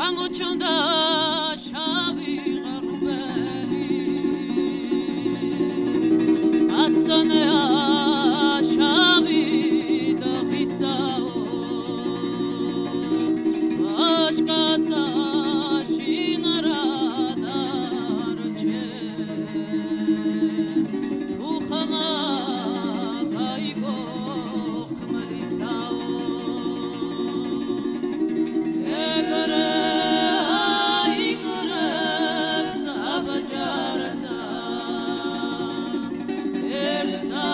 გამოჩნდა შავი ღრუბელი აცანეა შავი დაღისაო აშკაცა შინარა დარჩე თუ ხმა გაიგო ხმლისაო ეგრე აიგრებს აბჯარსა ერსა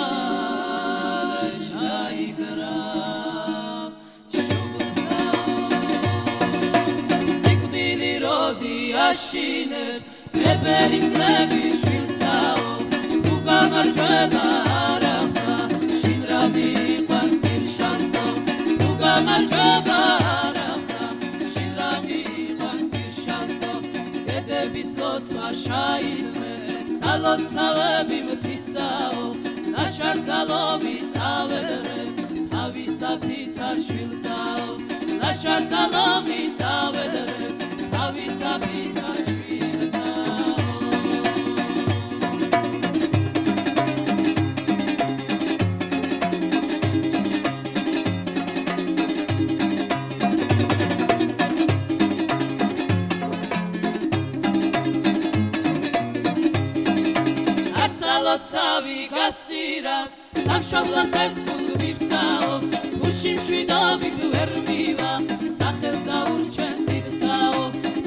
შაიგრას სიკვდილი როდი აშინებს ბებერი მკლები შვილსაო თუ გამარჯვება არ ახლა შინ რა მიყვანს პირშავსო თუ გამარჯვება არ ახლა შინ რა მიყვანს პირშავსო დედების ლოცვა შაისმეს სალოცავები მთისაო ნაშარ გალობის ავედრებს თავისაფრიც არ შვილსაო ნაშარ გალობის ავედრებს თავისაფრიც არ ლოცავი გასირას სამშობლოს ერთგულ პირსაო გუში მშვიდობით ვერ მივა სახელს დაურჩენს დიდსაო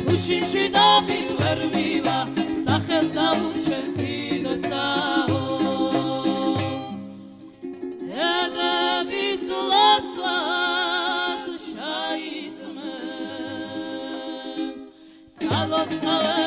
გუში მშვიდობით ვერ მივა სახელს დაურჩენს დიდსაო დედების ლოცვას შაისმენს სალოცავ